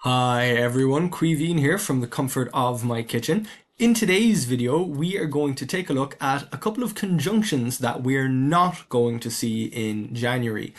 Hi everyone, Queeveen here from the comfort of my kitchen. In today's video, we are going to take a look at a couple of conjunctions that we're not going to see in January.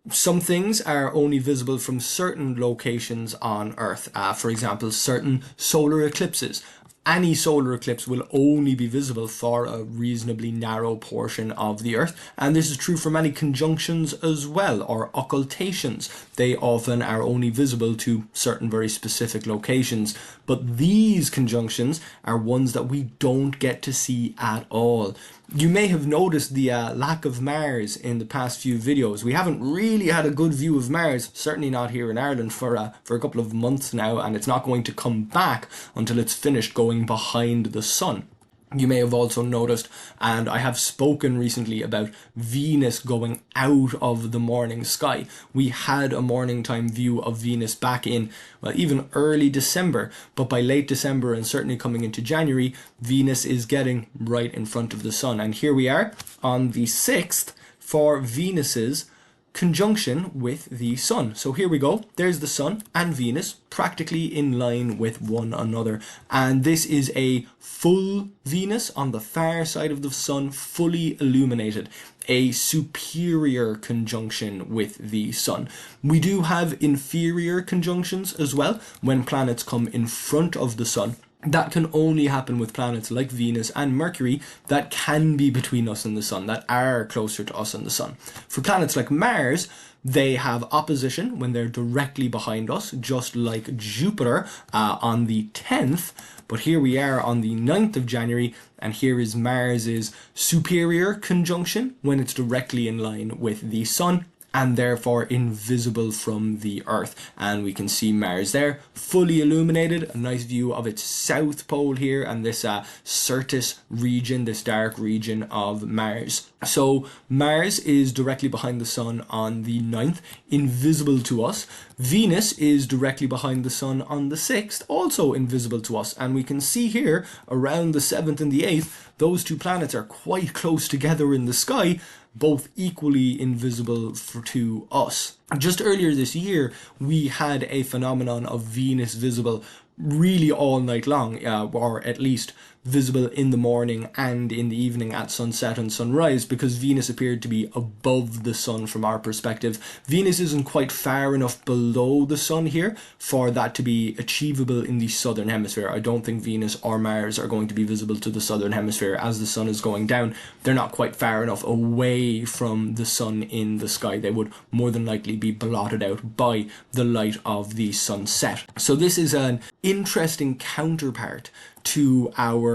Some things are only visible from certain locations on Earth. For example, certain solar eclipses. Any solar eclipse will only be visible for a reasonably narrow portion of the Earth, and this is true for many conjunctions as well, or occultations. They often are only visible to certain very specific locations, but these conjunctions are ones that we don't get to see at all. You may have noticed the lack of Mars in the past few videos. We haven't really had a good view of Mars, certainly not here in Ireland, for a couple of months now, and it's not going to come back until it's finished going behind the sun. You may have also noticed, and I have spoken recently about Venus going out of the morning sky. We had a morning time view of Venus back in, well, even early December, but by late December and certainly coming into January, Venus is getting right in front of the sun. And here we are on the 6th for Venus's conjunction with the sun. So here we go. There's the sun and Venus practically in line with one another. And this is a full Venus on the far side of the sun, fully illuminated. A superior conjunction with the sun. We do have inferior conjunctions as well when planets come in front of the sun. That can only happen with planets like Venus and Mercury that can be between us and the sun, that are closer to us and the sun. For planets like Mars, they have opposition when they're directly behind us, just like Jupiter on the 10th. But here we are on the 9th of January, and here is Mars's superior conjunction when it's directly in line with the sun, and therefore invisible from the Earth. And we can see Mars there, fully illuminated, a nice view of its south pole here, and this Syrtis region, this dark region of Mars. So Mars is directly behind the sun on the 9th, invisible to us. Venus is directly behind the sun on the 6th, also invisible to us. And we can see here, around the 7th and the 8th, those two planets are quite close together in the sky, both equally invisible to us. Just earlier this year, we had a phenomenon of Venus visible really all night long, or at least visible in the morning and in the evening at sunset and sunrise, because Venus appeared to be above the sun from our perspective. Venus isn't quite far enough below the sun here for that to be achievable in the southern hemisphere. I don't think Venus or Mars are going to be visible to the southern hemisphere as the sun is going down. They're not quite far enough away from the sun in the sky. They would more than likely be blotted out by the light of the sunset. So this is an interesting counterpart to our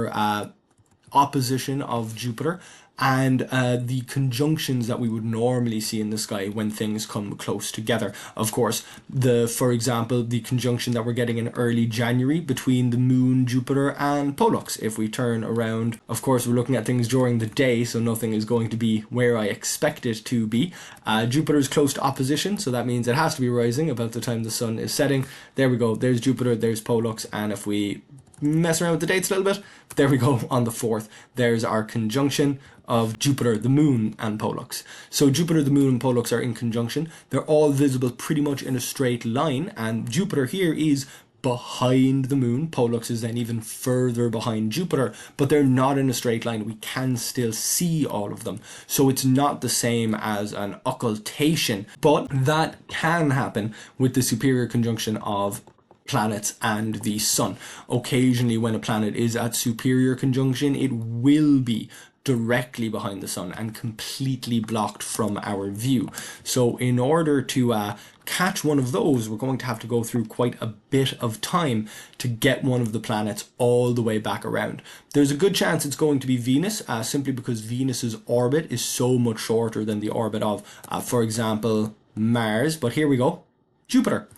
opposition of Jupiter and the conjunctions that we would normally see in the sky when things come close together. Of course, for example, the conjunction that we're getting in early January between the Moon, Jupiter, and Pollux. If we turn around, of course, we're looking at things during the day, so nothing is going to be where I expect it to be. Jupiter is close to opposition, so that means it has to be rising about the time the sun is setting. There we go. There's Jupiter, there's Pollux, and if we mess around with the dates a little bit, there we go. On the 4th, there's our conjunction of Jupiter, the Moon, and Pollux. So Jupiter, the Moon, and Pollux are in conjunction. They're all visible pretty much in a straight line, and Jupiter here is behind the Moon. Pollux is then even further behind Jupiter, but they're not in a straight line. We can still see all of them. So it's not the same as an occultation, but that can happen with the superior conjunction of planets and the sun. Occasionally, when a planet is at superior conjunction, it will be directly behind the sun and completely blocked from our view. So in order to catch one of those, we're going to have to go through quite a bit of time to get one of the planets all the way back around. There's a good chance it's going to be Venus, simply because Venus's orbit is so much shorter than the orbit of, for example, Mars. But here we go, Jupiter.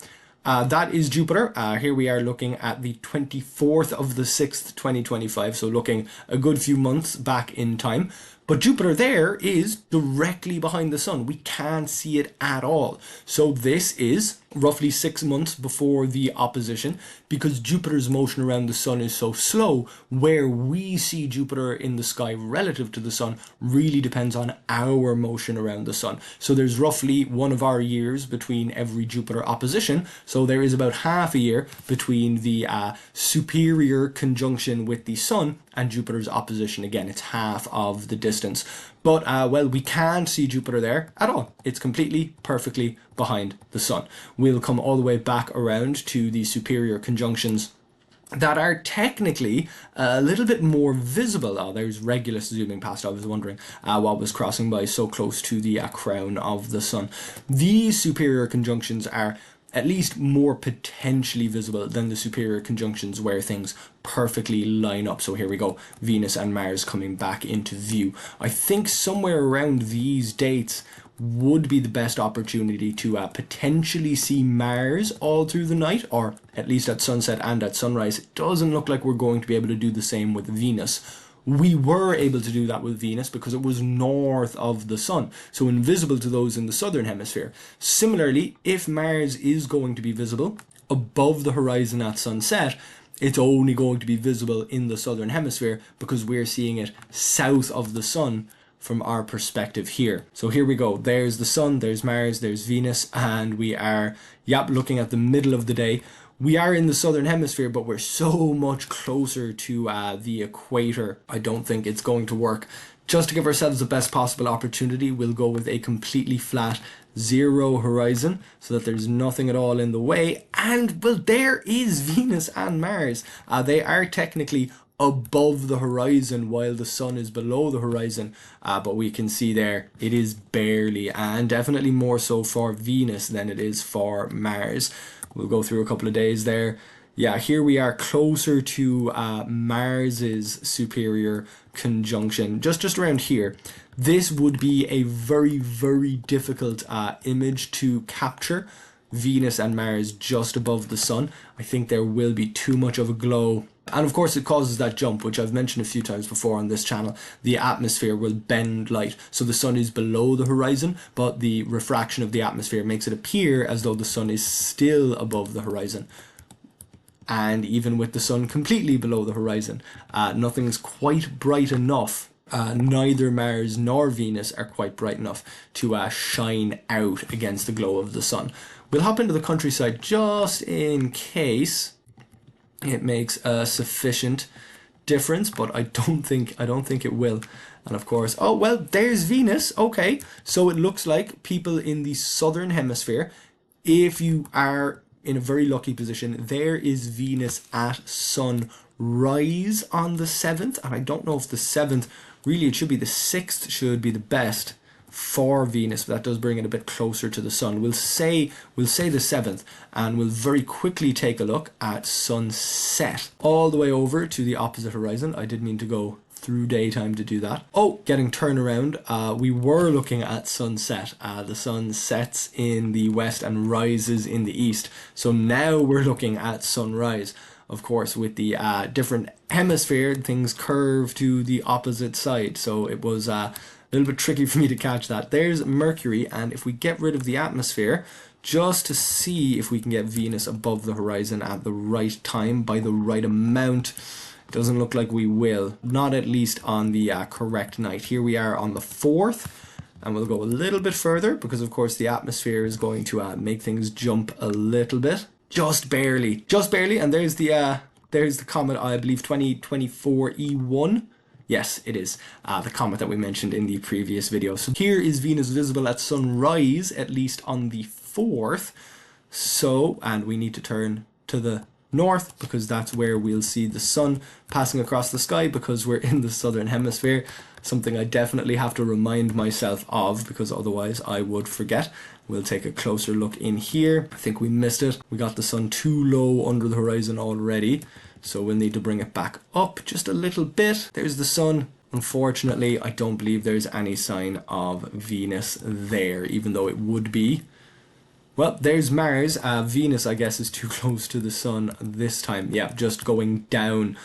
That is Jupiter. Here we are looking at the 24th of the 6th, 2025. So looking a good few months back in time. But Jupiter there is directly behind the sun. We can't see it at all. So this is roughly 6 months before the opposition, because Jupiter's motion around the sun is so slow. Where we see Jupiter in the sky relative to the sun really depends on our motion around the sun. So there's roughly one of our years between every Jupiter opposition. So there is about half a year between the superior conjunction with the sun and Jupiter's opposition. Again, it's half of the distance. But, well, we can't see Jupiter there at all. It's completely, perfectly behind the sun. We'll come all the way back around to the superior conjunctions that are technically a little bit more visible. Oh, there's Regulus zooming past. I was wondering what was crossing by so close to the crown of the sun. These superior conjunctions are at least more potentially visible than the superior conjunctions where things perfectly line up. So here we go, Venus and Mars coming back into view. I think somewhere around these dates would be the best opportunity to potentially see Mars all through the night, or at least at sunset and at sunrise. It doesn't look like we're going to be able to do the same with Venus. We were able to do that with Venus because it was north of the sun, so invisible to those in the southern hemisphere. Similarly, if Mars is going to be visible above the horizon at sunset, it's only going to be visible in the southern hemisphere because we're seeing it south of the sun from our perspective here. So here we go. There's the sun, there's Mars, there's Venus, and we are, looking at the middle of the day. We are in the southern hemisphere, but we're so much closer to the equator. I don't think it's going to work. Just to give ourselves the best possible opportunity, we'll go with a completely flat zero horizon so that there's nothing at all in the way. And, well, there is Venus and Mars. They are technically above the horizon while the sun is below the horizon, but we can see there it is barely, and definitely more so for Venus than it is for Mars. We'll go through a couple of days there. Yeah, here we are closer to Mars's superior conjunction, just around here. This would be a very, very difficult image to capture. Venus and Mars just above the sun. I think there will be too much of a glow. And of course it causes that jump, which I've mentioned a few times before on this channel. The atmosphere will bend light. So the sun is below the horizon, but the refraction of the atmosphere makes it appear as though the sun is still above the horizon. And even with the sun completely below the horizon, nothing's quite bright enough. Neither Mars nor Venus are quite bright enough to shine out against the glow of the sun. We'll hop into the countryside just in case it makes a sufficient difference, but I don't think it will. And of course, oh well, there's Venus. Okay, so it looks like people in the southern hemisphere, if you are in a very lucky position, there is Venus at sunrise on the 7th. And I don't know if the 7th, really it should be the 6th should be the best for Venus, but that does bring it a bit closer to the sun. We'll say the 7th, and we'll very quickly take a look at sunset all the way over to the opposite horizon. I did mean to go through daytime to do that. Oh, getting turned around. We were looking at sunset. The sun sets in the west and rises in the east. So now we're looking at sunrise. Of course, with the different hemisphere, things curve to the opposite side. So it was a little bit tricky for me to catch that. There's Mercury, and if we get rid of the atmosphere, just to see if we can get Venus above the horizon at the right time, by the right amount, it doesn't look like we will. Not at least on the correct night. Here we are on the 4th, and we'll go a little bit further, because of course the atmosphere is going to make things jump a little bit. Just barely, and there's the comet, I believe 2024 E1. Yes, it is the comet that we mentioned in the previous video. So here is Venus visible at sunrise, at least on the 4th. So, and we need to turn to the north because that's where we'll see the sun passing across the sky, because we're in the southern hemisphere. Something I definitely have to remind myself of, because otherwise I would forget. We'll take a closer look in here. I think we missed it. We got the sun too low under the horizon already, so we'll need to bring it back up just a little bit. There's the sun. Unfortunately, I don't believe there's any sign of Venus there, even though it would be Well, there's Mars. Venus, I guess, is too close to the sun this time. Yeah, just going down,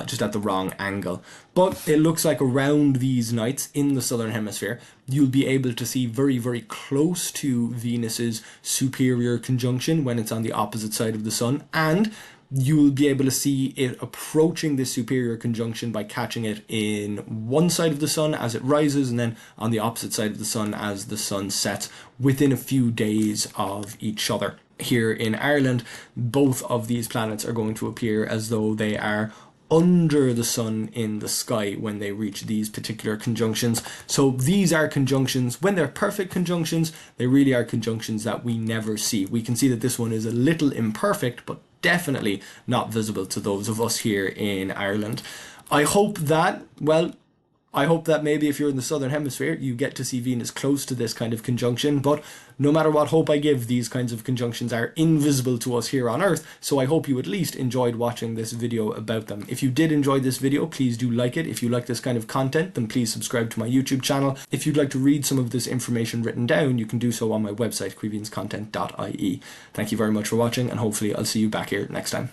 just at the wrong angle. But it looks like around these nights in the southern hemisphere, you'll be able to see very, very close to Venus's superior conjunction when it's on the opposite side of the sun. And you'll be able to see it approaching this superior conjunction by catching it in one side of the sun as it rises, and then on the opposite side of the sun as the sun sets, within a few days of each other. Here in Ireland, both of these planets are going to appear as though they are under the sun in the sky when they reach these particular conjunctions. So these are conjunctions, when they're perfect conjunctions, they really are conjunctions that we never see. We can see that this one is a little imperfect, but definitely not visible to those of us here in Ireland. I hope that maybe if you're in the southern hemisphere, you get to see Venus close to this kind of conjunction, but no matter what hope I give, these kinds of conjunctions are invisible to us here on Earth, so I hope you at least enjoyed watching this video about them. If you did enjoy this video, please do like it. If you like this kind of content, then please subscribe to my YouTube channel. If you'd like to read some of this information written down, you can do so on my website, queevinscontent.ie. Thank you very much for watching, and hopefully I'll see you back here next time.